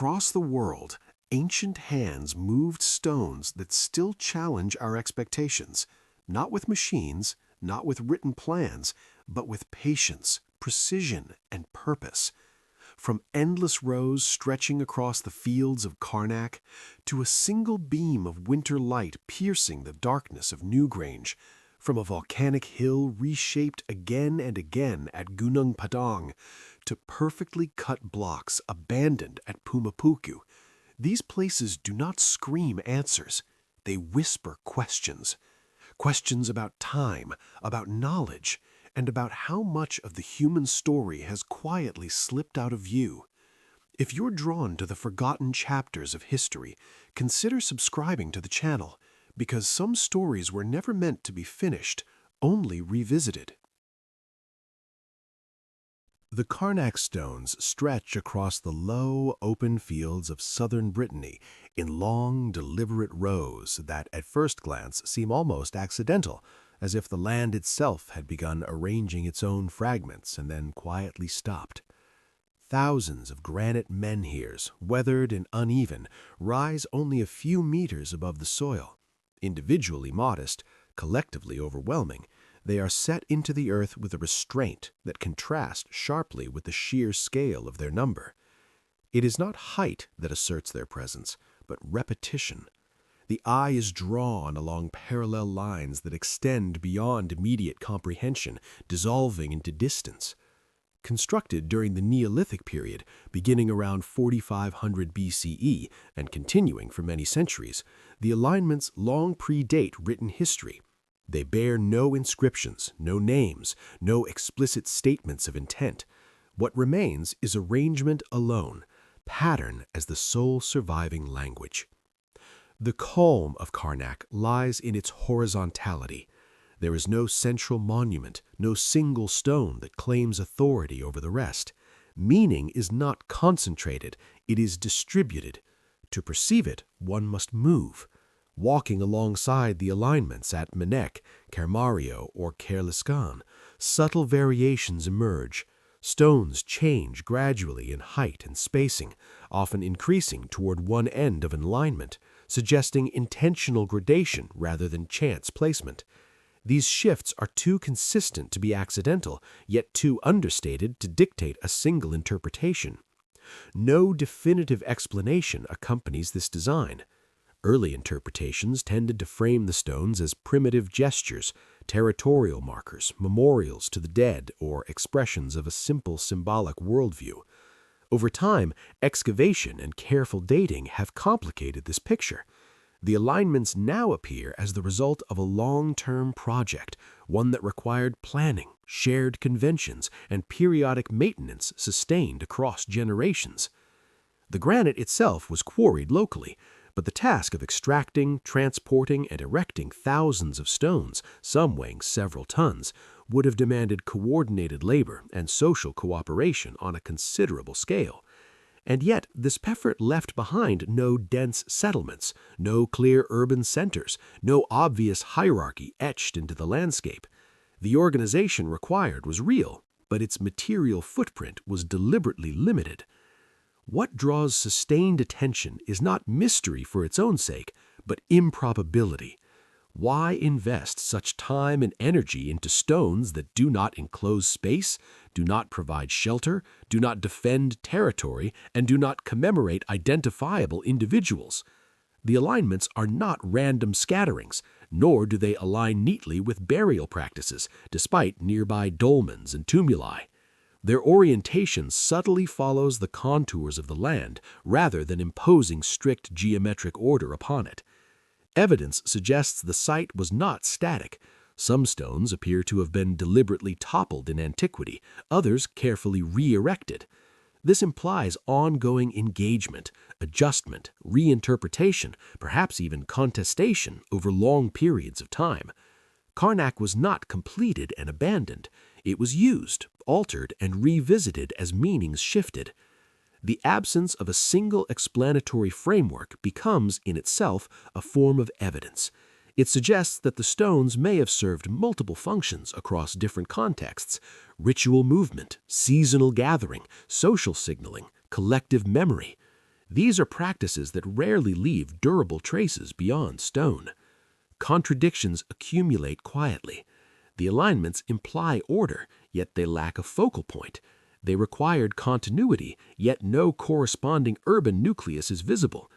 Across the world, ancient hands moved stones that still challenge our expectations, not with machines, not with written plans, but with patience, precision, and purpose. From endless rows stretching across the fields of Carnac to a single beam of winter light piercing the darkness of Newgrange, from a volcanic hill reshaped again and again at Gunung Padang to perfectly cut blocks abandoned at Pumapunku, these places do not scream answers. They whisper questions. Questions about time, about knowledge, and about how much of the human story has quietly slipped out of view. If you're drawn to the forgotten chapters of history, consider subscribing to the channel, because some stories were never meant to be finished, only revisited. The Carnac stones stretch across the low, open fields of southern Brittany in long, deliberate rows that at first glance seem almost accidental, as if the land itself had begun arranging its own fragments and then quietly stopped. Thousands of granite menhirs, weathered and uneven, rise only a few meters above the soil. Individually modest, collectively overwhelming, they are set into the earth with a restraint that contrasts sharply with the sheer scale of their number. It is not height that asserts their presence, but repetition. The eye is drawn along parallel lines that extend beyond immediate comprehension, dissolving into distance. Constructed during the Neolithic period, beginning around 4500 BCE and continuing for many centuries, the alignments long predate written history. They bear no inscriptions, no names, no explicit statements of intent. What remains is arrangement alone, pattern as the sole surviving language. The calm of Carnac lies in its horizontality. There is no central monument, no single stone that claims authority over the rest. Meaning is not concentrated, it is distributed. To perceive it, one must move. Walking alongside the alignments at Carnac, Carmario, or Kerliscan, subtle variations emerge. Stones change gradually in height and spacing, often increasing toward one end of an alignment, suggesting intentional gradation rather than chance placement. These shifts are too consistent to be accidental, yet too understated to dictate a single interpretation. No definitive explanation accompanies this design. Early interpretations tended to frame the stones as primitive gestures, territorial markers, memorials to the dead, or expressions of a simple symbolic worldview. Over time, excavation and careful dating have complicated this picture. The alignments now appear as the result of a long-term project, one that required planning, shared conventions, and periodic maintenance sustained across generations. The granite itself was quarried locally, but the task of extracting, transporting, and erecting thousands of stones, some weighing several tons, would have demanded coordinated labor and social cooperation on a considerable scale. And yet this effort left behind no dense settlements, no clear urban centers, no obvious hierarchy etched into the landscape. The organization required was real, but its material footprint was deliberately limited. What draws sustained attention is not mystery for its own sake, but improbability. Why invest such time and energy into stones that do not enclose space, do not provide shelter, do not defend territory, and do not commemorate identifiable individuals? The alignments are not random scatterings, nor do they align neatly with burial practices, despite nearby dolmens and tumuli. Their orientation subtly follows the contours of the land rather than imposing strict geometric order upon it. Evidence suggests the site was not static. Some stones appear to have been deliberately toppled in antiquity, others carefully re-erected. This implies ongoing engagement, adjustment, reinterpretation, perhaps even contestation over long periods of time. Carnac was not completed and abandoned. It was used, altered, and revisited as meanings shifted. The absence of a single explanatory framework becomes, in itself, a form of evidence. It suggests that the stones may have served multiple functions across different contexts: ritual movement, seasonal gathering, social signaling, collective memory. These are practices that rarely leave durable traces beyond stone. Contradictions accumulate quietly. The alignments imply order, yet they lack a focal point. They required continuity, yet no corresponding urban nucleus is visible.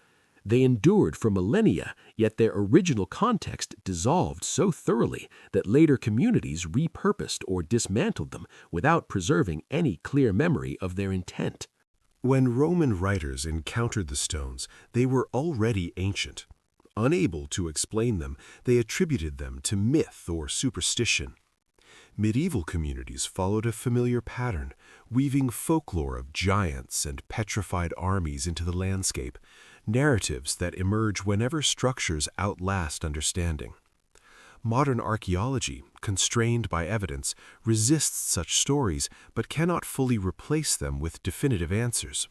They endured for millennia, yet their original context dissolved so thoroughly that later communities repurposed or dismantled them without preserving any clear memory of their intent. When Roman writers encountered the stones, they were already ancient. Unable to explain them, they attributed them to myth or superstition. Medieval communities followed a familiar pattern, weaving folklore of giants and petrified armies into the landscape, narratives that emerge whenever structures outlast understanding. Modern archaeology, constrained by evidence, resists such stories but cannot fully replace them with definitive answers.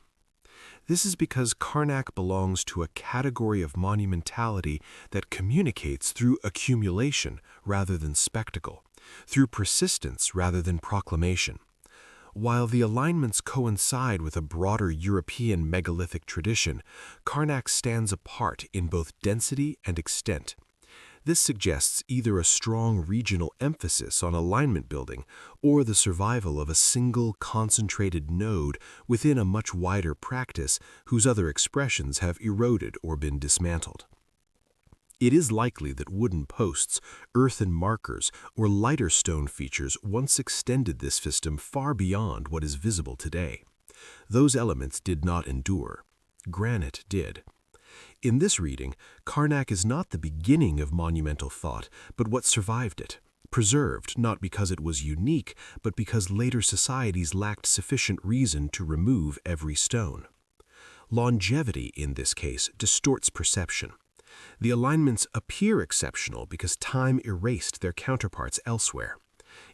This is because Carnac belongs to a category of monumentality that communicates through accumulation rather than spectacle, through persistence rather than proclamation. While the alignments coincide with a broader European megalithic tradition, Carnac stands apart in both density and extent. This suggests either a strong regional emphasis on alignment building or the survival of a single concentrated node within a much wider practice whose other expressions have eroded or been dismantled. It is likely that wooden posts, earthen markers, or lighter stone features once extended this system far beyond what is visible today. Those elements did not endure. Granite did. In this reading, Carnac is not the beginning of monumental thought, but what survived it, preserved not because it was unique, but because later societies lacked sufficient reason to remove every stone. Longevity, in this case, distorts perception. The alignments appear exceptional because time erased their counterparts elsewhere.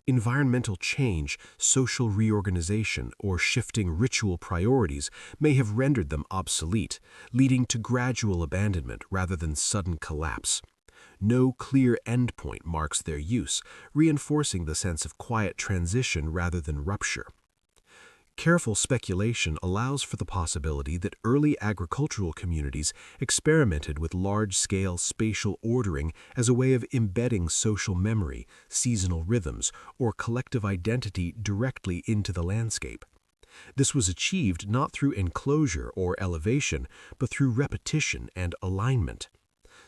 Environmental change, social reorganization, or shifting ritual priorities may have rendered them obsolete, leading to gradual abandonment rather than sudden collapse. No clear endpoint marks their use, reinforcing the sense of quiet transition rather than rupture. Careful speculation allows for the possibility that early agricultural communities experimented with large-scale spatial ordering as a way of embedding social memory, seasonal rhythms, or collective identity directly into the landscape. This was achieved not through enclosure or elevation, but through repetition and alignment.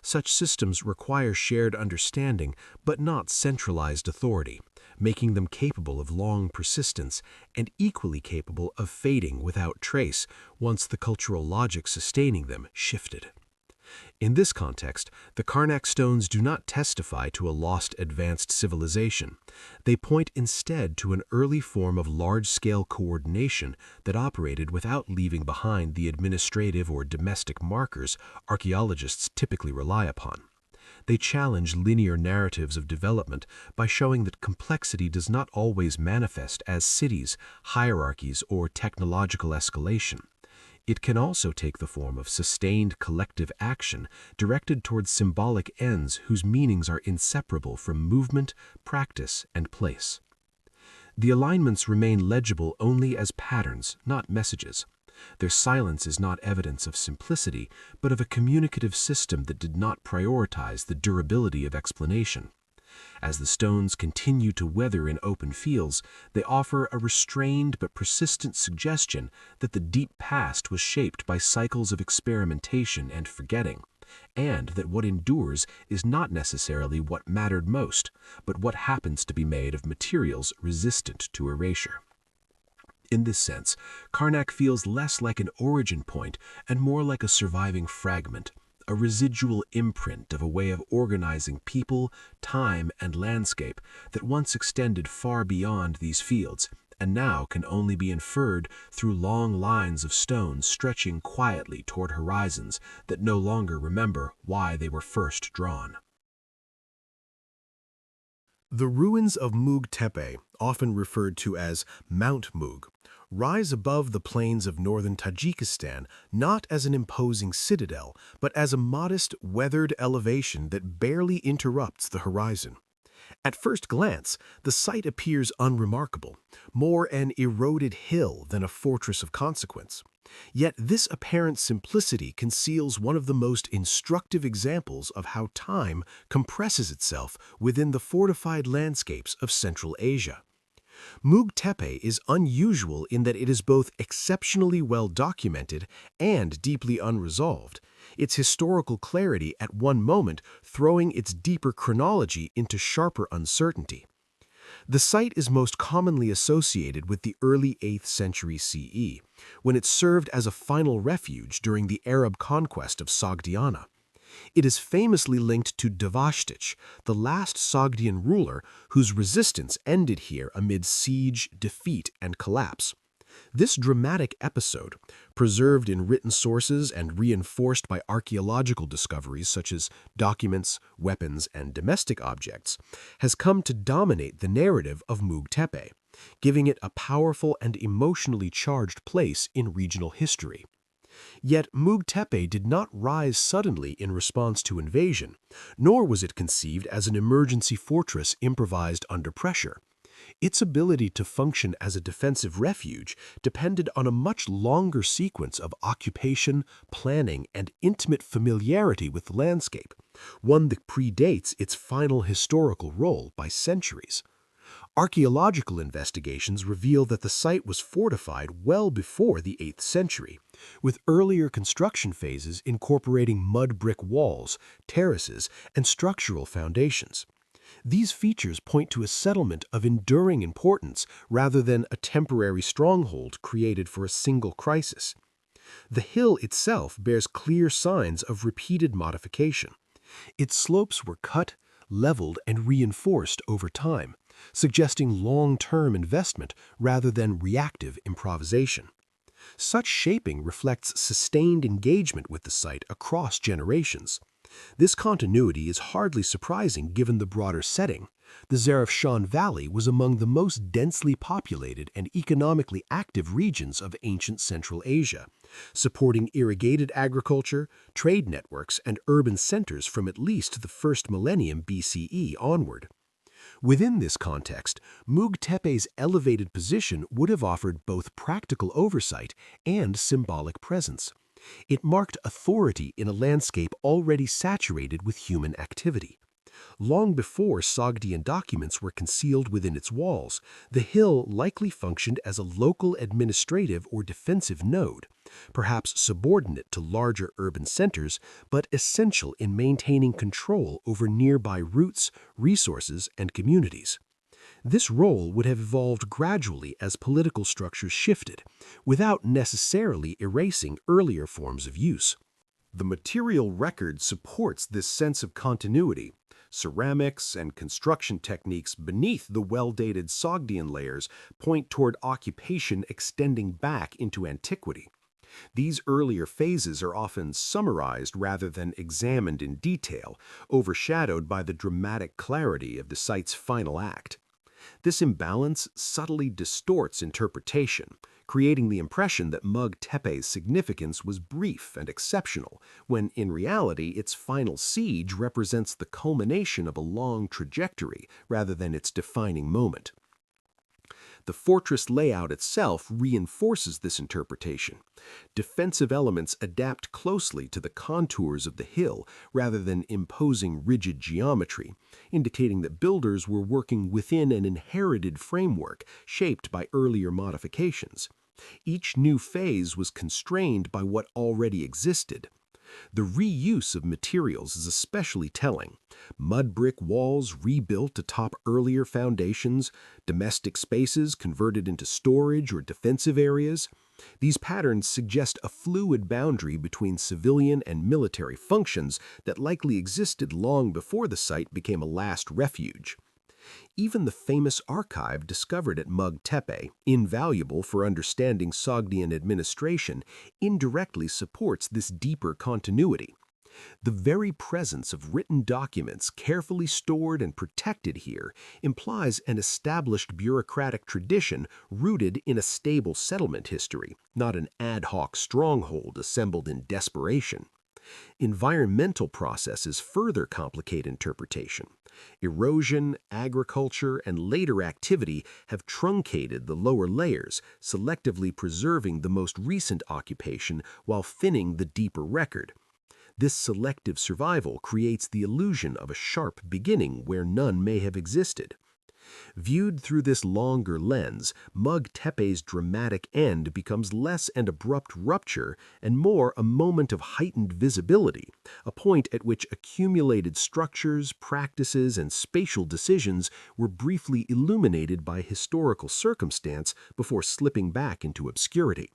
Such systems require shared understanding, but not centralized authority, making them capable of long persistence and equally capable of fading without trace once the cultural logic sustaining them shifted. In this context, the Carnac stones do not testify to a lost advanced civilization. They point instead to an early form of large-scale coordination that operated without leaving behind the administrative or domestic markers archaeologists typically rely upon. They challenge linear narratives of development by showing that complexity does not always manifest as cities, hierarchies, or technological escalation. It can also take the form of sustained collective action directed towards symbolic ends whose meanings are inseparable from movement, practice, and place. The alignments remain legible only as patterns, not messages. Their silence is not evidence of simplicity, but of a communicative system that did not prioritize the durability of explanation. As the stones continue to weather in open fields, they offer a restrained but persistent suggestion that the deep past was shaped by cycles of experimentation and forgetting, and that what endures is not necessarily what mattered most, but what happens to be made of materials resistant to erasure. In this sense, Carnac feels less like an origin point and more like a surviving fragment, a residual imprint of a way of organizing people, time, and landscape that once extended far beyond these fields, and now can only be inferred through long lines of stones stretching quietly toward horizons that no longer remember why they were first drawn. The ruins of Mugteepe, often referred to as Mount Mug, rise above the plains of northern Tajikistan not as an imposing citadel, but as a modest, weathered elevation that barely interrupts the horizon. At first glance, the site appears unremarkable, more an eroded hill than a fortress of consequence. Yet this apparent simplicity conceals one of the most instructive examples of how time compresses itself within the fortified landscapes of Central Asia. Mugteepe is unusual in that it is both exceptionally well documented and deeply unresolved, its historical clarity at one moment throwing its deeper chronology into sharper uncertainty. The site is most commonly associated with the early 8th century CE, when it served as a final refuge during the Arab conquest of Sogdiana. It is famously linked to Devashtich, the last Sogdian ruler whose resistance ended here amid siege, defeat, and collapse. This dramatic episode, preserved in written sources and reinforced by archaeological discoveries such as documents, weapons, and domestic objects, has come to dominate the narrative of Mugteepe, giving it a powerful and emotionally charged place in regional history. Yet Mugteepe did not rise suddenly in response to invasion, nor was it conceived as an emergency fortress improvised under pressure. Its ability to function as a defensive refuge depended on a much longer sequence of occupation, planning, and intimate familiarity with the landscape, one that predates its final historical role by centuries. Archaeological investigations reveal that the site was fortified well before the 8th century, with earlier construction phases incorporating mud brick walls, terraces, and structural foundations. These features point to a settlement of enduring importance rather than a temporary stronghold created for a single crisis. The hill itself bears clear signs of repeated modification. Its slopes were cut, leveled, and reinforced over time, suggesting long-term investment rather than reactive improvisation. Such shaping reflects sustained engagement with the site across generations. This continuity is hardly surprising given the broader setting. The Zarafshan Valley was among the most densely populated and economically active regions of ancient Central Asia, supporting irrigated agriculture, trade networks, and urban centers from at least the first millennium BCE onward. Within this context, Mugteepe's elevated position would have offered both practical oversight and symbolic presence. It marked authority in a landscape already saturated with human activity. Long before Sogdian documents were concealed within its walls, the hill likely functioned as a local administrative or defensive node, perhaps subordinate to larger urban centers, but essential in maintaining control over nearby routes, resources, and communities. This role would have evolved gradually as political structures shifted, without necessarily erasing earlier forms of use. The material record supports this sense of continuity. Ceramics and construction techniques beneath the well-dated Sogdian layers point toward occupation extending back into antiquity. These earlier phases are often summarized rather than examined in detail, overshadowed by the dramatic clarity of the site's final act. This imbalance subtly distorts interpretation, creating the impression that Mugteepe's significance was brief and exceptional, when in reality its final siege represents the culmination of a long trajectory rather than its defining moment. The fortress layout itself reinforces this interpretation. Defensive elements adapt closely to the contours of the hill rather than imposing rigid geometry, indicating that builders were working within an inherited framework shaped by earlier modifications. Each new phase was constrained by what already existed. The reuse of materials is especially telling. Mud brick walls rebuilt atop earlier foundations, domestic spaces converted into storage or defensive areas. These patterns suggest a fluid boundary between civilian and military functions that likely existed long before the site became a last refuge. Even the famous archive discovered at Mugteepe, invaluable for understanding Sogdian administration, indirectly supports this deeper continuity. The very presence of written documents carefully stored and protected here implies an established bureaucratic tradition rooted in a stable settlement history, not an ad hoc stronghold assembled in desperation. Environmental processes further complicate interpretation. Erosion, agriculture, and later activity have truncated the lower layers, selectively preserving the most recent occupation while thinning the deeper record. This selective survival creates the illusion of a sharp beginning where none may have existed. Viewed through this longer lens, Mugtepe's dramatic end becomes less an abrupt rupture and more a moment of heightened visibility, a point at which accumulated structures, practices, and spatial decisions were briefly illuminated by historical circumstance before slipping back into obscurity.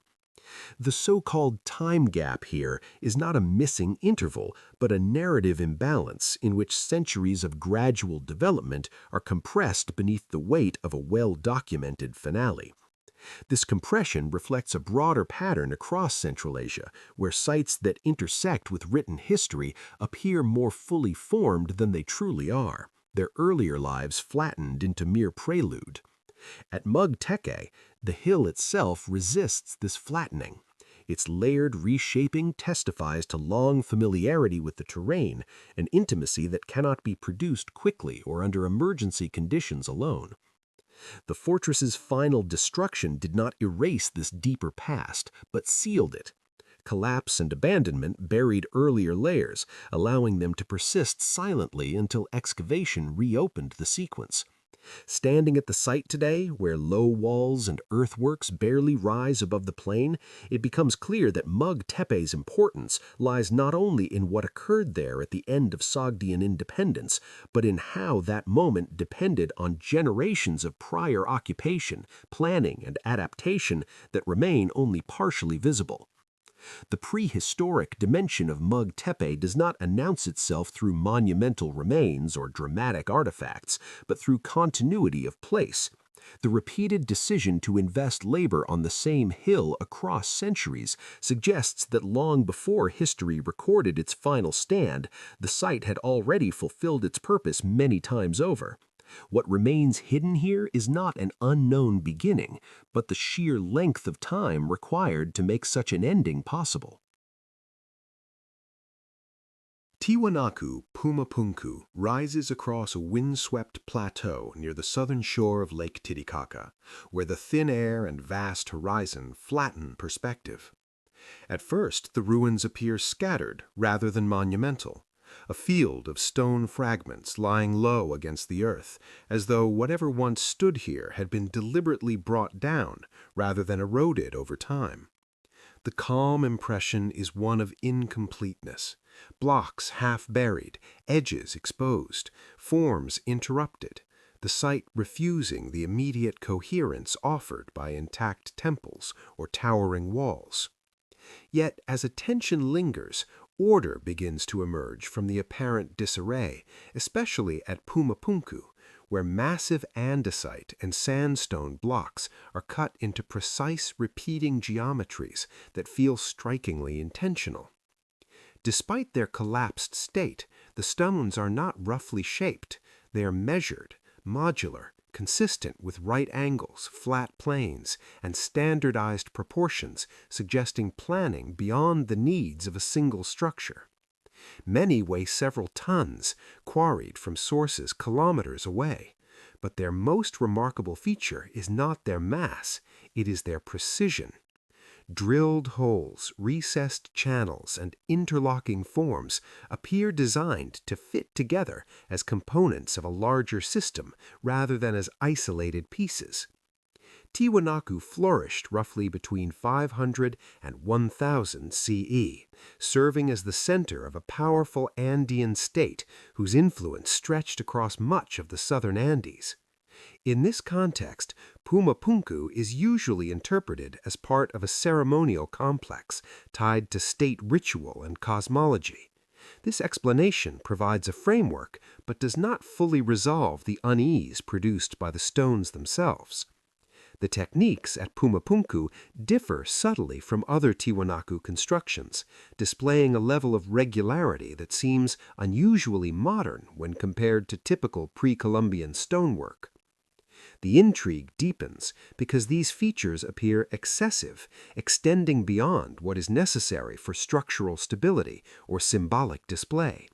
The so-called time gap here is not a missing interval, but a narrative imbalance in which centuries of gradual development are compressed beneath the weight of a well-documented finale. This compression reflects a broader pattern across Central Asia, where sites that intersect with written history appear more fully formed than they truly are, their earlier lives flattened into mere prelude. At Mugtepe, the hill itself resists this flattening. Its layered reshaping testifies to long familiarity with the terrain, an intimacy that cannot be produced quickly or under emergency conditions alone. The fortress's final destruction did not erase this deeper past, but sealed it. Collapse and abandonment buried earlier layers, allowing them to persist silently until excavation reopened the sequence. Standing at the site today, where low walls and earthworks barely rise above the plain, it becomes clear that Mugtepe's importance lies not only in what occurred there at the end of Sogdian independence, but in how that moment depended on generations of prior occupation, planning, and adaptation that remain only partially visible. The prehistoric dimension of Mugtepe does not announce itself through monumental remains or dramatic artifacts, but through continuity of place. The repeated decision to invest labor on the same hill across centuries suggests that long before history recorded its final stand, the site had already fulfilled its purpose many times over. What remains hidden here is not an unknown beginning, but the sheer length of time required to make such an ending possible. Tiwanaku Pumapunku rises across a windswept plateau near the southern shore of Lake Titicaca, where the thin air and vast horizon flatten perspective. At first, the ruins appear scattered rather than monumental, a field of stone fragments lying low against the earth, as though whatever once stood here had been deliberately brought down rather than eroded over time. The calm impression is one of incompleteness, blocks half buried, edges exposed, forms interrupted, the site refusing the immediate coherence offered by intact temples or towering walls. Yet, as attention lingers, order begins to emerge from the apparent disarray, especially at Pumapunku, where massive andesite and sandstone blocks are cut into precise repeating geometries that feel strikingly intentional. Despite their collapsed state, the stones are not roughly shaped. They are measured, modular, consistent with right angles, flat planes, and standardized proportions, suggesting planning beyond the needs of a single structure. Many weigh several tons, quarried from sources kilometers away, but their most remarkable feature is not their mass, it is their precision. Drilled holes, recessed channels, and interlocking forms appear designed to fit together as components of a larger system rather than as isolated pieces. Tiwanaku flourished roughly between 500 and 1000 CE, serving as the center of a powerful Andean state whose influence stretched across much of the southern Andes. In this context, Pumapunku is usually interpreted as part of a ceremonial complex tied to state ritual and cosmology. This explanation provides a framework, but does not fully resolve the unease produced by the stones themselves. The techniques at Pumapunku differ subtly from other Tiwanaku constructions, displaying a level of regularity that seems unusually modern when compared to typical pre-Columbian stonework. The intrigue deepens because these features appear excessive, extending beyond what is necessary for structural stability or symbolic display.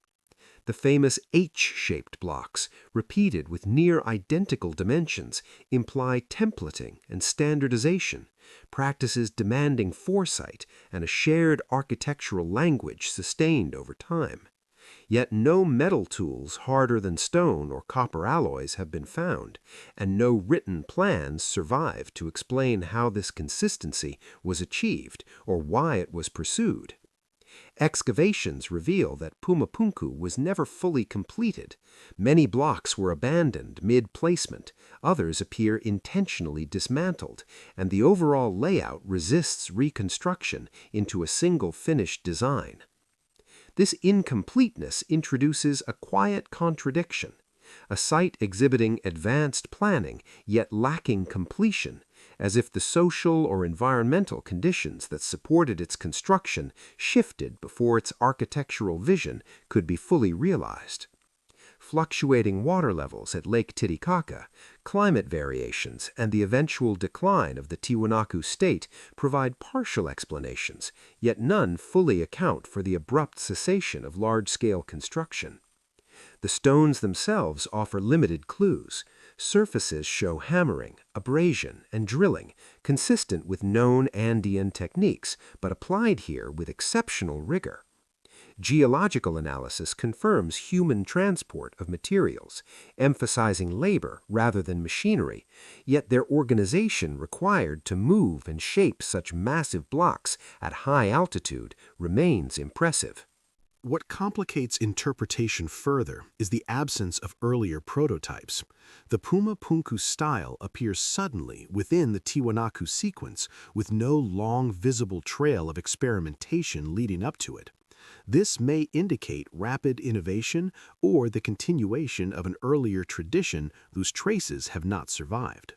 The famous H-shaped blocks, repeated with near-identical dimensions, imply templating and standardization, practices demanding foresight and a shared architectural language sustained over time. Yet no metal tools harder than stone or copper alloys have been found, and no written plans survive to explain how this consistency was achieved or why it was pursued. Excavations reveal that Pumapunku was never fully completed. Many blocks were abandoned mid-placement, others appear intentionally dismantled, and the overall layout resists reconstruction into a single finished design. This incompleteness introduces a quiet contradiction. A site exhibiting advanced planning, yet lacking completion, as if the social or environmental conditions that supported its construction shifted before its architectural vision could be fully realized. Fluctuating water levels at Lake Titicaca, climate variations, and the eventual decline of the Tiwanaku state provide partial explanations, yet none fully account for the abrupt cessation of large-scale construction. The stones themselves offer limited clues. Surfaces show hammering, abrasion, and drilling, consistent with known Andean techniques, but applied here with exceptional rigor. Geological analysis confirms human transport of materials, emphasizing labor rather than machinery, yet their organization required to move and shape such massive blocks at high altitude remains impressive. What complicates interpretation further is the absence of earlier prototypes. The Pumapunku style appears suddenly within the Tiwanaku sequence with no long visible trail of experimentation leading up to it. This may indicate rapid innovation or the continuation of an earlier tradition whose traces have not survived.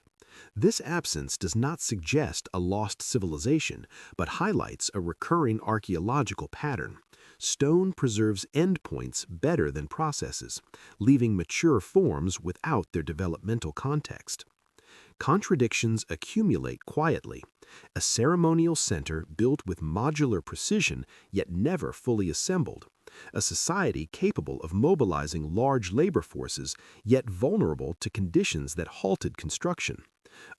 This absence does not suggest a lost civilization, but highlights a recurring archaeological pattern. Stone preserves endpoints better than processes, leaving mature forms without their developmental context. Contradictions accumulate quietly. A ceremonial center built with modular precision yet never fully assembled. A society capable of mobilizing large labor forces yet vulnerable to conditions that halted construction.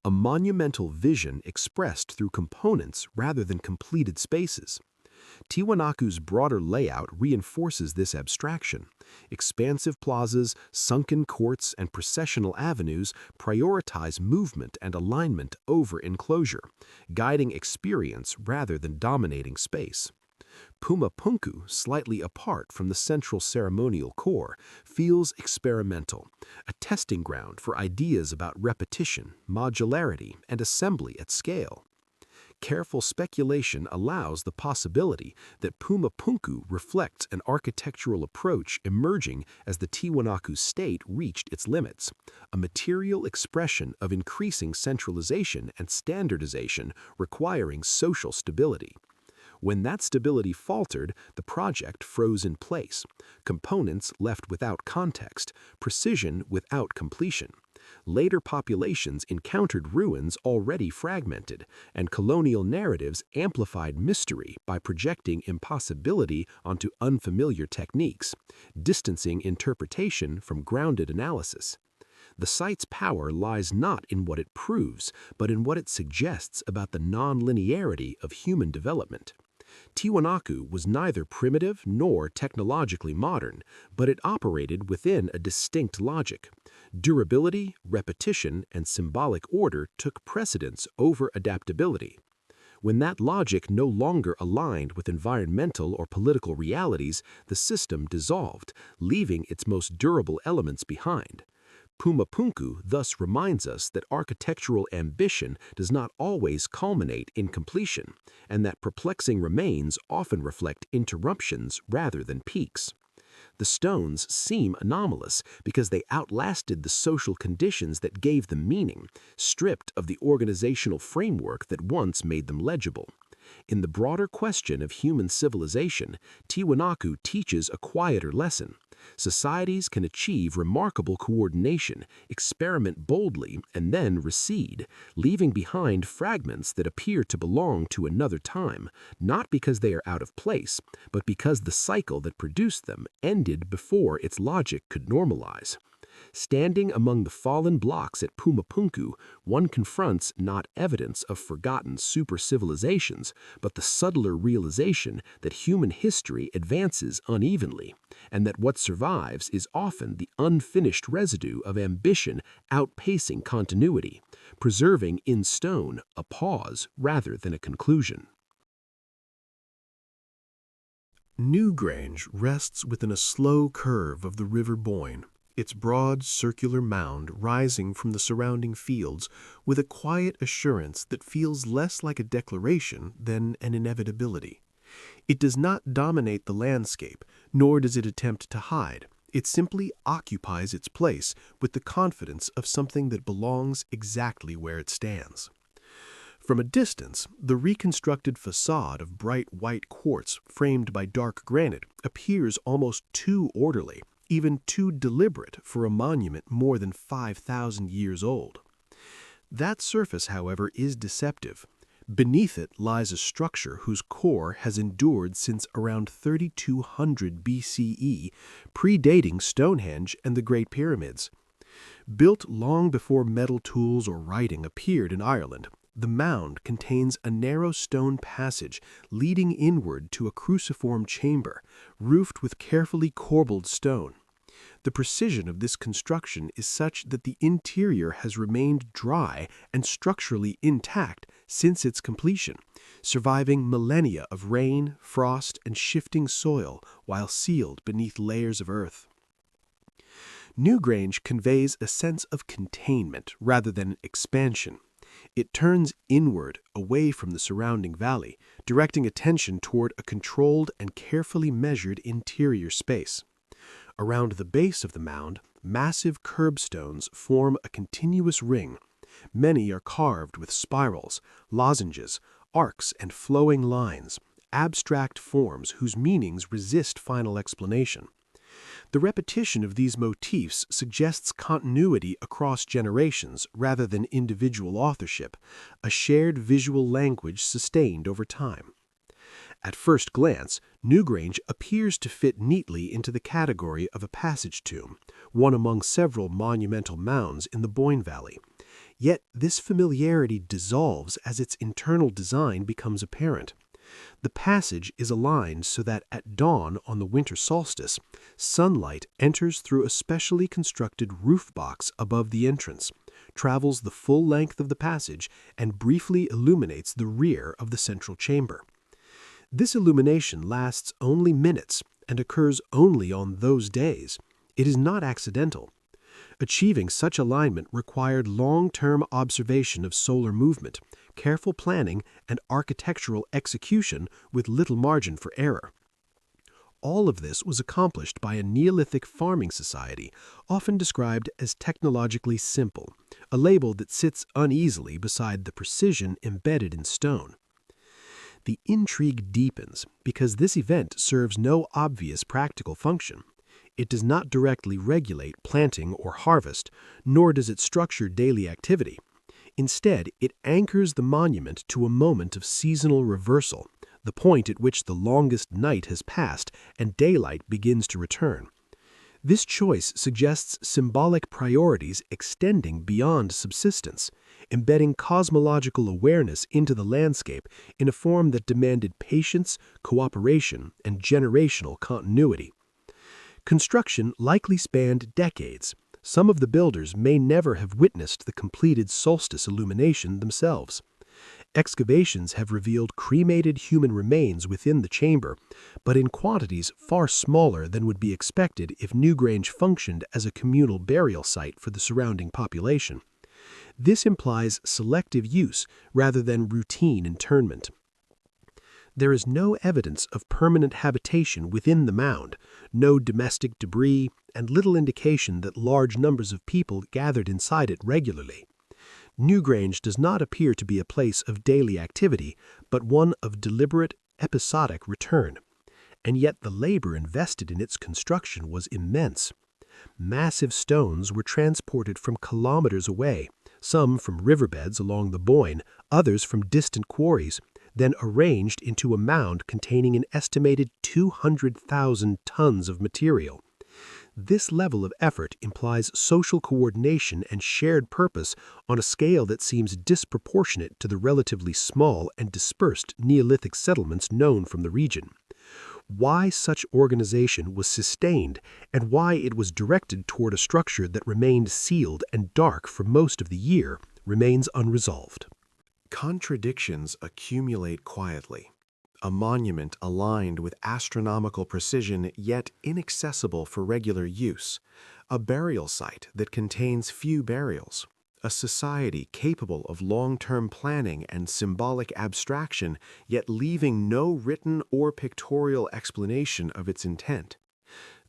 A monumental vision expressed through components rather than completed spaces. Tiwanaku's broader layout reinforces this abstraction. Expansive plazas, sunken courts, and processional avenues prioritize movement and alignment over enclosure, guiding experience rather than dominating space. Pumapunku, slightly apart from the central ceremonial core, feels experimental, a testing ground for ideas about repetition, modularity, and assembly at scale. Careful speculation allows the possibility that Pumapunku reflects an architectural approach emerging as the Tiwanaku state reached its limits, a material expression of increasing centralization and standardization requiring social stability. When that stability faltered, the project froze in place, components left without context, precision without completion. Later populations encountered ruins already fragmented, and colonial narratives amplified mystery by projecting impossibility onto unfamiliar techniques, distancing interpretation from grounded analysis. The site's power lies not in what it proves, but in what it suggests about the non-linearity of human development. Tiwanaku was neither primitive nor technologically modern, but it operated within a distinct logic. Durability, repetition, and symbolic order took precedence over adaptability. When that logic no longer aligned with environmental or political realities, the system dissolved, leaving its most durable elements behind. Pumapunku thus reminds us that architectural ambition does not always culminate in completion, and that perplexing remains often reflect interruptions rather than peaks. The stones seem anomalous because they outlasted the social conditions that gave them meaning, stripped of the organizational framework that once made them legible. In the broader question of human civilization, Tiwanaku teaches a quieter lesson. Societies can achieve remarkable coordination, experiment boldly, and then recede, leaving behind fragments that appear to belong to another time, not because they are out of place, but because the cycle that produced them ended before its logic could normalize. Standing among the fallen blocks at Pumapunku, one confronts not evidence of forgotten super-civilizations, but the subtler realization that human history advances unevenly, and that what survives is often the unfinished residue of ambition outpacing continuity, preserving in stone a pause rather than a conclusion. Newgrange rests within a slow curve of the River Boyne, its broad circular mound rising from the surrounding fields with a quiet assurance that feels less like a declaration than an inevitability. It does not dominate the landscape, nor does it attempt to hide. It simply occupies its place with the confidence of something that belongs exactly where it stands. From a distance, the reconstructed facade of bright white quartz framed by dark granite appears almost too orderly, even too deliberate for a monument more than 5,000 years old. That surface, however, is deceptive. Beneath it lies a structure whose core has endured since around 3200 BCE, predating Stonehenge and the Great Pyramids. Built long before metal tools or writing appeared in Ireland, the mound contains a narrow stone passage leading inward to a cruciform chamber, roofed with carefully corbelled stone. The precision of this construction is such that the interior has remained dry and structurally intact since its completion, surviving millennia of rain, frost, and shifting soil while sealed beneath layers of earth. Newgrange conveys a sense of containment rather than expansion. It turns inward, away from the surrounding valley, directing attention toward a controlled and carefully measured interior space. Around the base of the mound, massive curbstones form a continuous ring. Many are carved with spirals, lozenges, arcs, and flowing lines, abstract forms whose meanings resist final explanation. The repetition of these motifs suggests continuity across generations rather than individual authorship, a shared visual language sustained over time. At first glance, Newgrange appears to fit neatly into the category of a passage tomb, one among several monumental mounds in the Boyne Valley. Yet this familiarity dissolves as its internal design becomes apparent. The passage is aligned so that at dawn on the winter solstice, sunlight enters through a specially constructed roof box above the entrance, travels the full length of the passage, and briefly illuminates the rear of the central chamber. This illumination lasts only minutes and occurs only on those days. It is not accidental. Achieving such alignment required long-term observation of solar movement, careful planning, and architectural execution with little margin for error. All of this was accomplished by a Neolithic farming society, often described as technologically simple, a label that sits uneasily beside the precision embedded in stone. The intrigue deepens because this event serves no obvious practical function. It does not directly regulate planting or harvest, nor does it structure daily activity. Instead, it anchors the monument to a moment of seasonal reversal, the point at which the longest night has passed and daylight begins to return. This choice suggests symbolic priorities extending beyond subsistence, embedding cosmological awareness into the landscape in a form that demanded patience, cooperation, and generational continuity. Construction likely spanned decades. Some of the builders may never have witnessed the completed solstice illumination themselves. Excavations have revealed cremated human remains within the chamber, but in quantities far smaller than would be expected if Newgrange functioned as a communal burial site for the surrounding population. This implies selective use rather than routine interment. There is no evidence of permanent habitation within the mound, no domestic debris, and little indication that large numbers of people gathered inside it regularly. Newgrange does not appear to be a place of daily activity, but one of deliberate, episodic return. and yet the labor invested in its construction was immense. Massive stones were transported from kilometers away, some from riverbeds along the Boyne, others from distant quarries, then arranged into a mound containing an estimated 200,000 tons of material. This level of effort implies social coordination and shared purpose on a scale that seems disproportionate to the relatively small and dispersed Neolithic settlements known from the region. Why such organization was sustained and why it was directed toward a structure that remained sealed and dark for most of the year remains unresolved. Contradictions accumulate quietly. A monument aligned with astronomical precision yet inaccessible for regular use, a burial site that contains few burials, a society capable of long-term planning and symbolic abstraction yet leaving no written or pictorial explanation of its intent.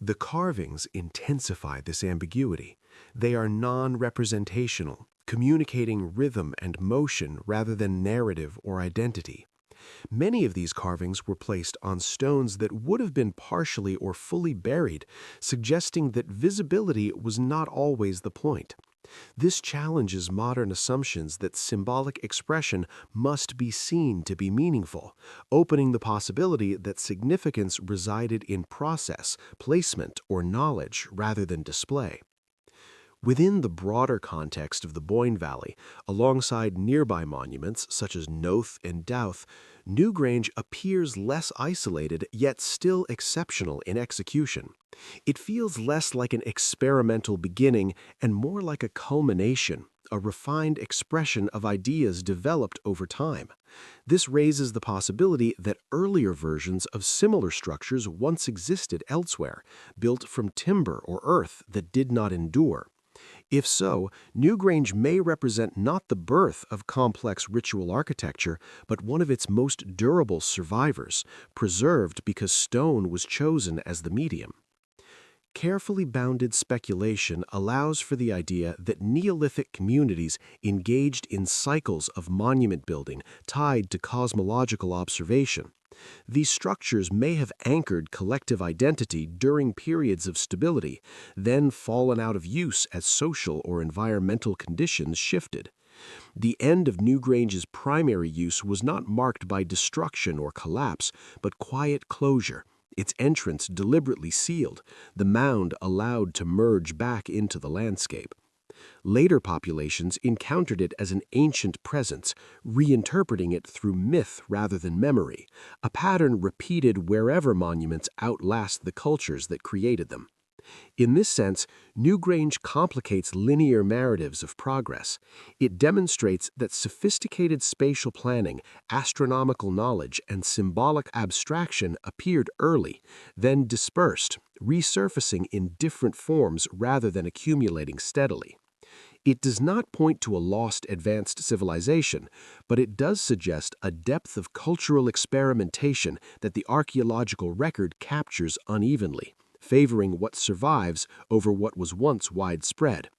The carvings intensify this ambiguity. They are non-representational, communicating rhythm and motion rather than narrative or identity. Many of these carvings were placed on stones that would have been partially or fully buried, suggesting that visibility was not always the point. This challenges modern assumptions that symbolic expression must be seen to be meaningful, opening the possibility that significance resided in process, placement, or knowledge rather than display. Within the broader context of the Boyne Valley, alongside nearby monuments such as Noath and Douth, Newgrange appears less isolated yet still exceptional in execution. It feels less like an experimental beginning and more like a culmination, a refined expression of ideas developed over time. This raises the possibility that earlier versions of similar structures once existed elsewhere, built from timber or earth that did not endure. If so, Newgrange may represent not the birth of complex ritual architecture, but one of its most durable survivors, preserved because stone was chosen as the medium. Carefully bounded speculation allows for the idea that Neolithic communities engaged in cycles of monument building tied to cosmological observation. These structures may have anchored collective identity during periods of stability, then fallen out of use as social or environmental conditions shifted. The end of Newgrange's primary use was not marked by destruction or collapse, but quiet closure, its entrance deliberately sealed, the mound allowed to merge back into the landscape. Later populations encountered it as an ancient presence, reinterpreting it through myth rather than memory, a pattern repeated wherever monuments outlast the cultures that created them. In this sense, Newgrange complicates linear narratives of progress. It demonstrates that sophisticated spatial planning, astronomical knowledge, and symbolic abstraction appeared early, then dispersed, resurfacing in different forms rather than accumulating steadily. It does not point to a lost advanced civilization, but it does suggest a depth of cultural experimentation that the archaeological record captures unevenly, favoring what survives over what was once widespread.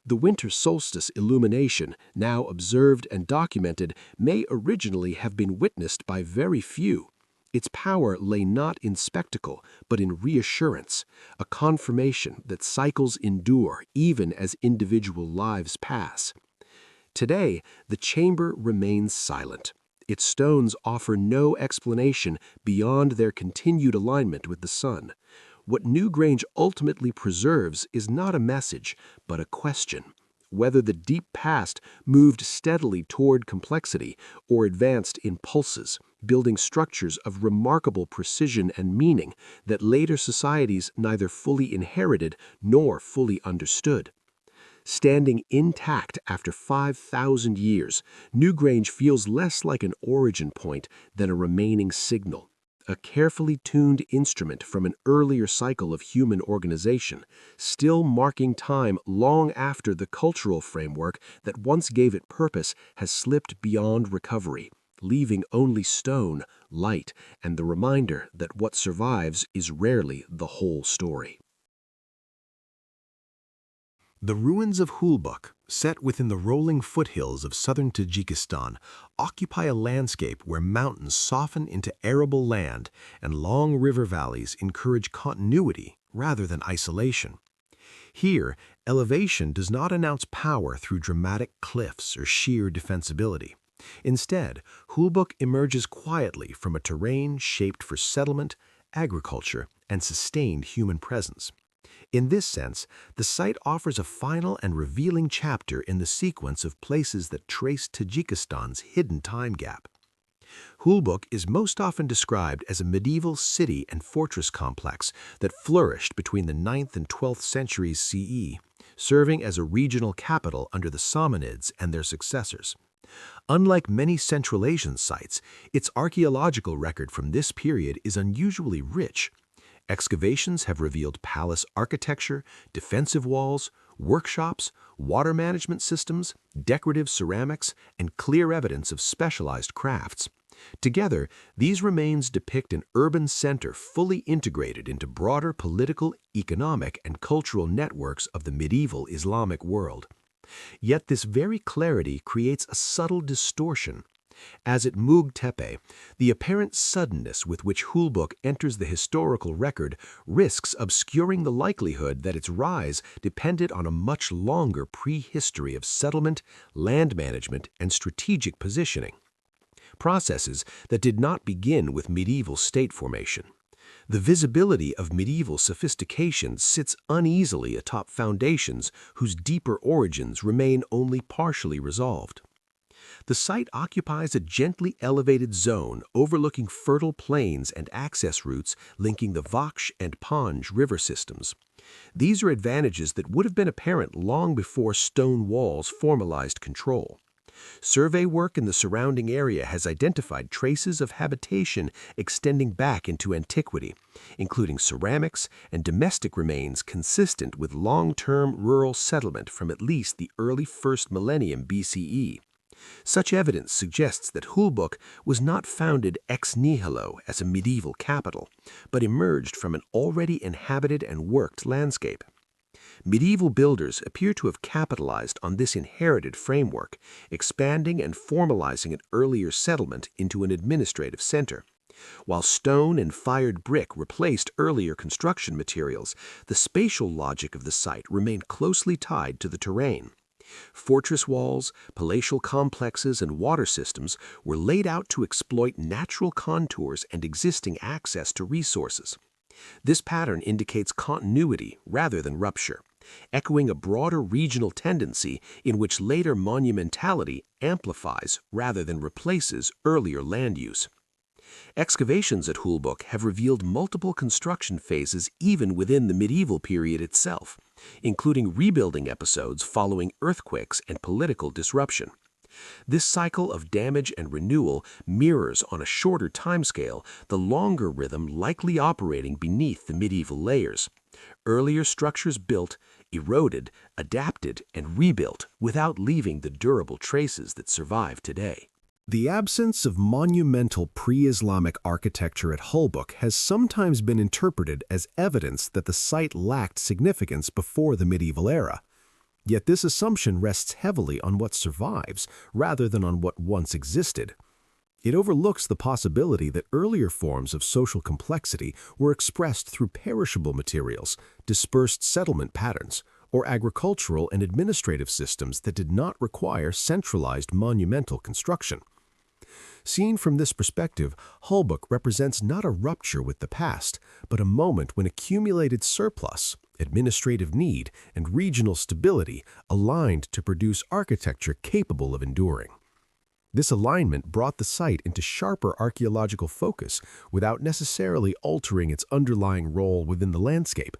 The winter solstice illumination, now observed and documented, may originally have been witnessed by very few. Its power lay not in spectacle, but in reassurance, a confirmation that cycles endure even as individual lives pass. Today, the chamber remains silent. Its stones offer no explanation beyond their continued alignment with the sun. What Newgrange ultimately preserves is not a message, but a question. Whether the deep past moved steadily toward complexity or advanced in pulses, building structures of remarkable precision and meaning that later societies neither fully inherited nor fully understood. Standing intact after 5,000 years, Newgrange feels less like an origin point than a remaining signal. A carefully tuned instrument from an earlier cycle of human organization, still marking time long after the cultural framework that once gave it purpose has slipped beyond recovery, leaving only stone, light, and the reminder that what survives is rarely the whole story. The ruins of Hulbuk, set within the rolling foothills of southern Tajikistan, occupy a landscape where mountains soften into arable land and long river valleys encourage continuity rather than isolation. Here, elevation does not announce power through dramatic cliffs or sheer defensibility. Instead, Hulbuk emerges quietly from a terrain shaped for settlement, agriculture, and sustained human presence. In this sense, the site offers a final and revealing chapter in the sequence of places that trace Tajikistan's hidden time gap. Hulbuk is most often described as a medieval city and fortress complex that flourished between the 9th and 12th centuries CE, serving as a regional capital under the Samanids and their successors. Unlike many Central Asian sites, its archaeological record from this period is unusually rich. Excavations have revealed palace architecture, defensive walls, workshops, water management systems, decorative ceramics, and clear evidence of specialized crafts. Together, these remains depict an urban center fully integrated into broader political, economic, and cultural networks of the medieval Islamic world. Yet this very clarity creates a subtle distortion. As at Mugteepe, the apparent suddenness with which Hulbuk enters the historical record risks obscuring the likelihood that its rise depended on a much longer prehistory of settlement, land management, and strategic positioning. Processes that did not begin with medieval state formation. The visibility of medieval sophistication sits uneasily atop foundations whose deeper origins remain only partially resolved. The site occupies a gently elevated zone overlooking fertile plains and access routes linking the Vaksh and Panj river systems. These are advantages that would have been apparent long before stone walls formalized control. Survey work in the surrounding area has identified traces of habitation extending back into antiquity, including ceramics and domestic remains consistent with long-term rural settlement from at least the early 1st millennium BCE. Such evidence suggests that Hulbuk was not founded ex nihilo as a medieval capital, but emerged from an already inhabited and worked landscape. Medieval builders appear to have capitalized on this inherited framework, expanding and formalizing an earlier settlement into an administrative center. While stone and fired brick replaced earlier construction materials, the spatial logic of the site remained closely tied to the terrain. Fortress walls, palatial complexes, and water systems were laid out to exploit natural contours and existing access to resources. This pattern indicates continuity rather than rupture, echoing a broader regional tendency in which later monumentality amplifies rather than replaces earlier land use. Excavations at Hulbuk have revealed multiple construction phases even within the medieval period itself, including rebuilding episodes following earthquakes and political disruption. This cycle of damage and renewal mirrors on a shorter timescale the longer rhythm likely operating beneath the medieval layers. Earlier structures built, eroded, adapted, and rebuilt without leaving the durable traces that survive today. The absence of monumental pre-Islamic architecture at Hulbuk has sometimes been interpreted as evidence that the site lacked significance before the medieval era. Yet this assumption rests heavily on what survives rather than on what once existed. It overlooks the possibility that earlier forms of social complexity were expressed through perishable materials, dispersed settlement patterns, or agricultural and administrative systems that did not require centralized monumental construction. Seen from this perspective, Hulbuk represents not a rupture with the past, but a moment when accumulated surplus, administrative need, and regional stability aligned to produce architecture capable of enduring. This alignment brought the site into sharper archaeological focus without necessarily altering its underlying role within the landscape.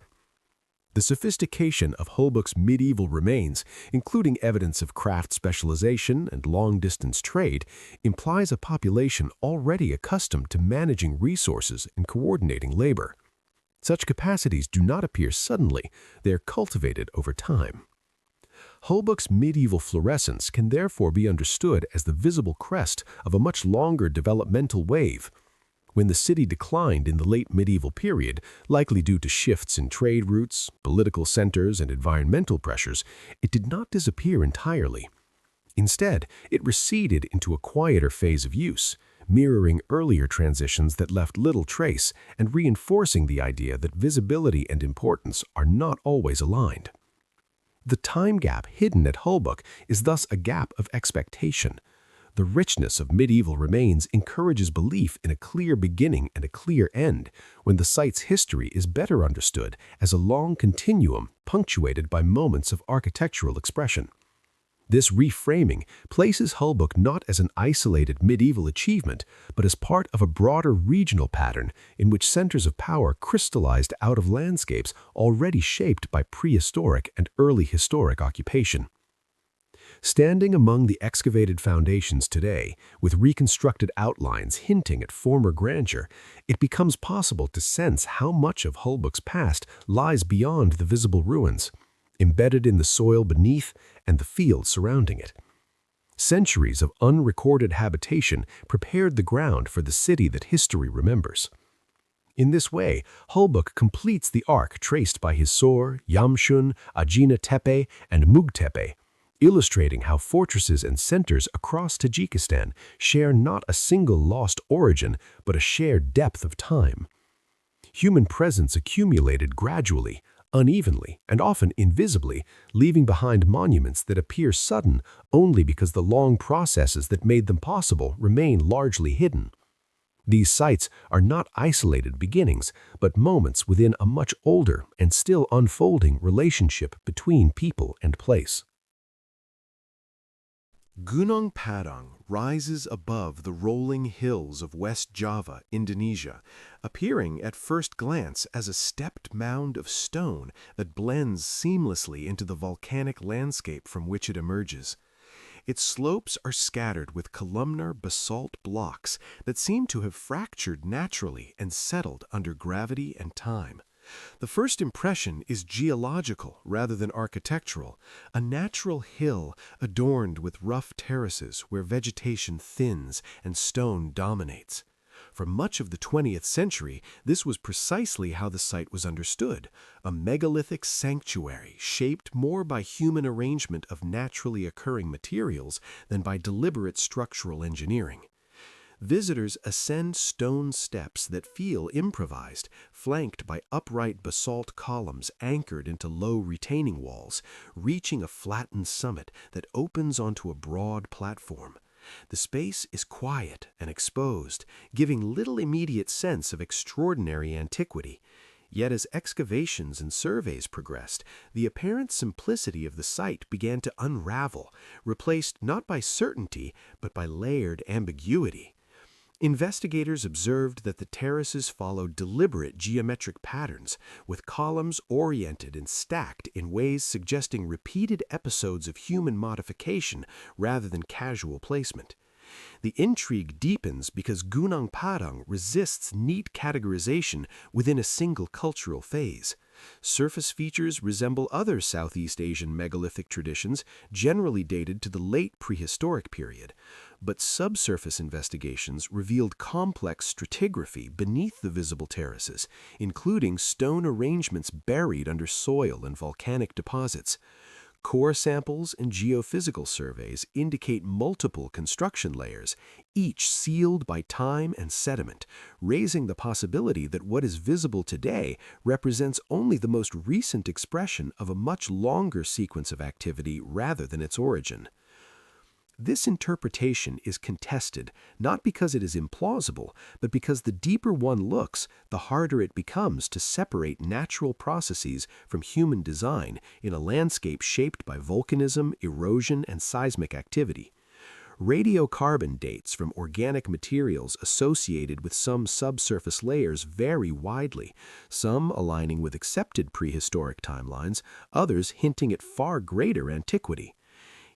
The sophistication of Hulbuk's medieval remains, including evidence of craft specialization and long-distance trade, implies a population already accustomed to managing resources and coordinating labor. Such capacities do not appear suddenly, they are cultivated over time. Hulbuk's medieval fluorescence can therefore be understood as the visible crest of a much longer developmental wave. When the city declined in the late medieval period, likely due to shifts in trade routes, political centers, and environmental pressures, it did not disappear entirely. Instead, it receded into a quieter phase of use, mirroring earlier transitions that left little trace and reinforcing the idea that visibility and importance are not always aligned. The time gap hidden at Hulbuk is thus a gap of expectation. The richness of medieval remains encourages belief in a clear beginning and a clear end, when the site's history is better understood as a long continuum punctuated by moments of architectural expression. This reframing places Hulbuk not as an isolated medieval achievement, but as part of a broader regional pattern in which centers of power crystallized out of landscapes already shaped by prehistoric and early historic occupation. Standing among the excavated foundations today, with reconstructed outlines hinting at former grandeur, it becomes possible to sense how much of Hulbuk's past lies beyond the visible ruins, embedded in the soil beneath and the fields surrounding it. Centuries of unrecorded habitation prepared the ground for the city that history remembers. In this way, Hulbuk completes the arc traced by Hisor, Yamshun, Ajina Tepe, and Mugteepe, illustrating how fortresses and centers across Tajikistan share not a single lost origin, but a shared depth of time. Human presence accumulated gradually, unevenly, and often invisibly, leaving behind monuments that appear sudden only because the long processes that made them possible remain largely hidden. These sites are not isolated beginnings, but moments within a much older and still unfolding relationship between people and place. Gunung Padang rises above the rolling hills of West Java, Indonesia, appearing at first glance as a stepped mound of stone that blends seamlessly into the volcanic landscape from which it emerges. Its slopes are scattered with columnar basalt blocks that seem to have fractured naturally and settled under gravity and time. The first impression is geological rather than architectural, a natural hill adorned with rough terraces where vegetation thins and stone dominates. For much of the 20th century, this was precisely how the site was understood, a megalithic sanctuary shaped more by human arrangement of naturally occurring materials than by deliberate structural engineering. Visitors ascend stone steps that feel improvised, flanked by upright basalt columns anchored into low retaining walls, reaching a flattened summit that opens onto a broad platform. The space is quiet and exposed, giving little immediate sense of extraordinary antiquity. Yet as excavations and surveys progressed, the apparent simplicity of the site began to unravel, replaced not by certainty but by layered ambiguity. Investigators observed that the terraces followed deliberate geometric patterns, with columns oriented and stacked in ways suggesting repeated episodes of human modification rather than casual placement. The intrigue deepens because Gunung Padang resists neat categorization within a single cultural phase. Surface features resemble other Southeast Asian megalithic traditions, generally dated to the late prehistoric period. But subsurface investigations revealed complex stratigraphy beneath the visible terraces, including stone arrangements buried under soil and volcanic deposits. Core samples and geophysical surveys indicate multiple construction layers, each sealed by time and sediment, raising the possibility that what is visible today represents only the most recent expression of a much longer sequence of activity rather than its origin. This interpretation is contested not because it is implausible, but because the deeper one looks, the harder it becomes to separate natural processes from human design in a landscape shaped by volcanism, erosion, and seismic activity. Radiocarbon dates from organic materials associated with some subsurface layers vary widely, some aligning with accepted prehistoric timelines, others hinting at far greater antiquity.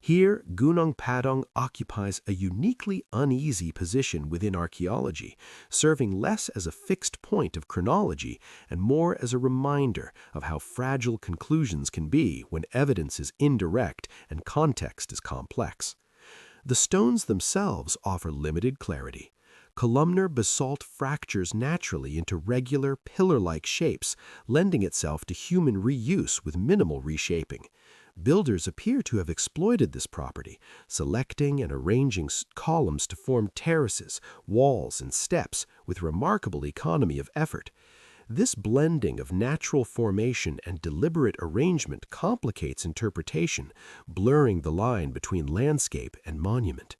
Here, Gunung Padang occupies a uniquely uneasy position within archaeology, serving less as a fixed point of chronology and more as a reminder of how fragile conclusions can be when evidence is indirect and context is complex. The stones themselves offer limited clarity. columnar basalt fractures naturally into regular, pillar-like shapes, lending itself to human reuse with minimal reshaping. Builders appear to have exploited this property, selecting and arranging columns to form terraces, walls, and steps with remarkable economy of effort. This blending of natural formation and deliberate arrangement complicates interpretation, blurring the line between landscape and monument.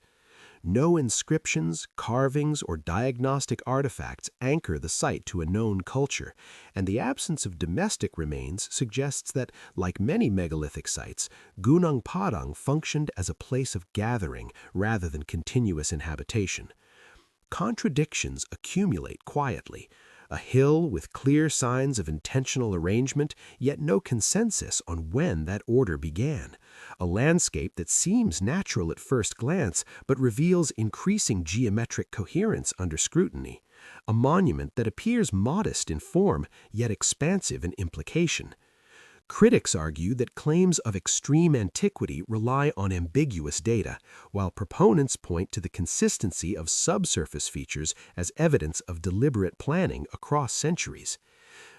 No inscriptions, carvings, or diagnostic artifacts anchor the site to a known culture, and the absence of domestic remains suggests that, like many megalithic sites, Gunung Padang functioned as a place of gathering rather than continuous inhabitation. Contradictions accumulate quietly. A hill with clear signs of intentional arrangement, yet no consensus on when that order began. A landscape that seems natural at first glance, but reveals increasing geometric coherence under scrutiny. A monument that appears modest in form, yet expansive in implication. Critics argue that claims of extreme antiquity rely on ambiguous data, while proponents point to the consistency of subsurface features as evidence of deliberate planning across centuries.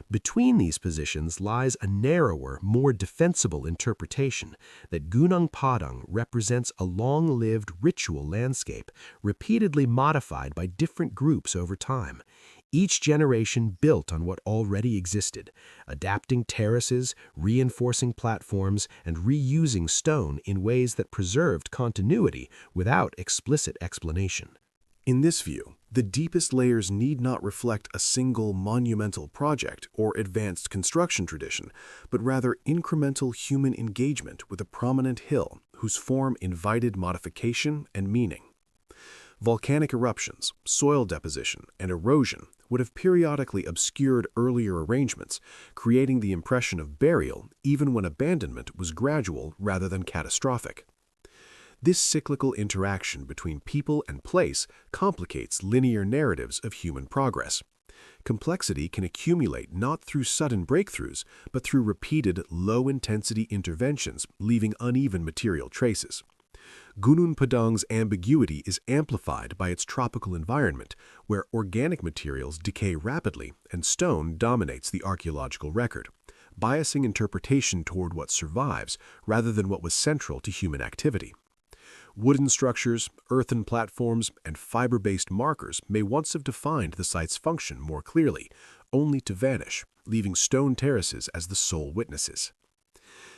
Between these positions lies a narrower, more defensible interpretation that Gunung Padang represents a long-lived ritual landscape, repeatedly modified by different groups over time. Each generation built on what already existed, adapting terraces, reinforcing platforms, and reusing stone in ways that preserved continuity without explicit explanation. In this view, the deepest layers need not reflect a single monumental project or advanced construction tradition, but rather incremental human engagement with a prominent hill whose form invited modification and meaning. Volcanic eruptions, soil deposition, and erosion would have periodically obscured earlier arrangements, creating the impression of burial even when abandonment was gradual rather than catastrophic. This cyclical interaction between people and place complicates linear narratives of human progress. Complexity can accumulate not through sudden breakthroughs, but through repeated low-intensity interventions, leaving uneven material traces. Gunung Padang's ambiguity is amplified by its tropical environment, where organic materials decay rapidly and stone dominates the archaeological record, biasing interpretation toward what survives rather than what was central to human activity. Wooden structures, earthen platforms, and fiber-based markers may once have defined the site's function more clearly, only to vanish, leaving stone terraces as the sole witnesses.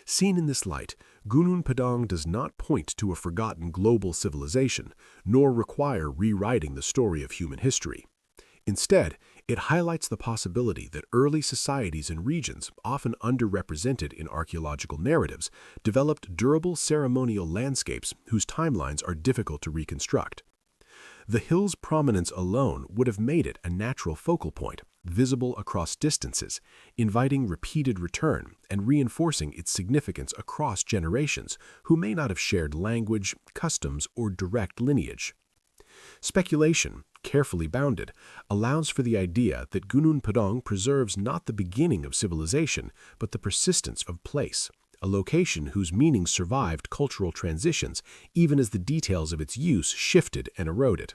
Seen in this light, Gunung Padang does not point to a forgotten global civilization, nor require rewriting the story of human history. Instead, it highlights the possibility that early societies and regions, often underrepresented in archaeological narratives, developed durable ceremonial landscapes whose timelines are difficult to reconstruct. The hill's prominence alone would have made it a natural focal point, visible across distances, inviting repeated return and reinforcing its significance across generations who may not have shared language, customs, or direct lineage. Speculation, carefully bounded, allows for the idea that Gunung Padang preserves not the beginning of civilization, but the persistence of place, a location whose meaning survived cultural transitions even as the details of its use shifted and eroded.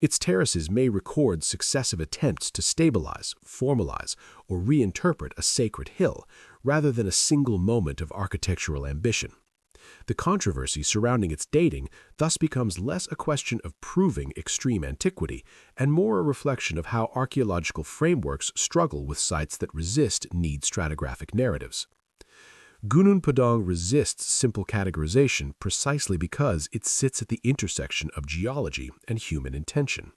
Its terraces may record successive attempts to stabilize, formalize, or reinterpret a sacred hill, rather than a single moment of architectural ambition. The controversy surrounding its dating thus becomes less a question of proving extreme antiquity and more a reflection of how archaeological frameworks struggle with sites that resist neat stratigraphic narratives. Gunung Padang resists simple categorization precisely because it sits at the intersection of geology and human intention.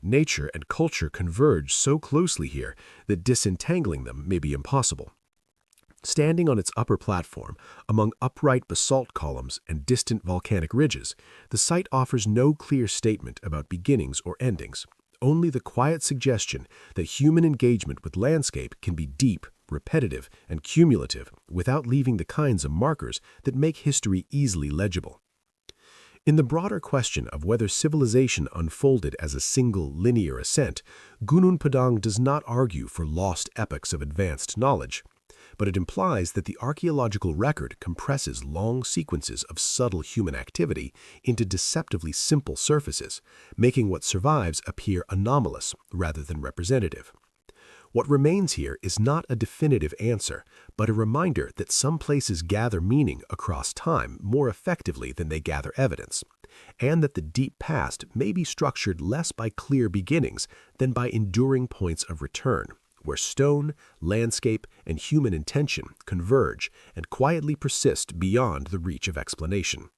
Nature and culture converge so closely here that disentangling them may be impossible. Standing on its upper platform, among upright basalt columns and distant volcanic ridges, the site offers no clear statement about beginnings or endings, only the quiet suggestion that human engagement with landscape can be deep, repetitive, and cumulative without leaving the kinds of markers that make history easily legible. In the broader question of whether civilization unfolded as a single linear ascent, Gunung Padang does not argue for lost epochs of advanced knowledge. but it implies that the archaeological record compresses long sequences of subtle human activity into deceptively simple surfaces, making what survives appear anomalous rather than representative. What remains here is not a definitive answer, but a reminder that some places gather meaning across time more effectively than they gather evidence, and that the deep past may be structured less by clear beginnings than by enduring points of return, where stone, landscape, and human intention converge and quietly persist beyond the reach of explanation.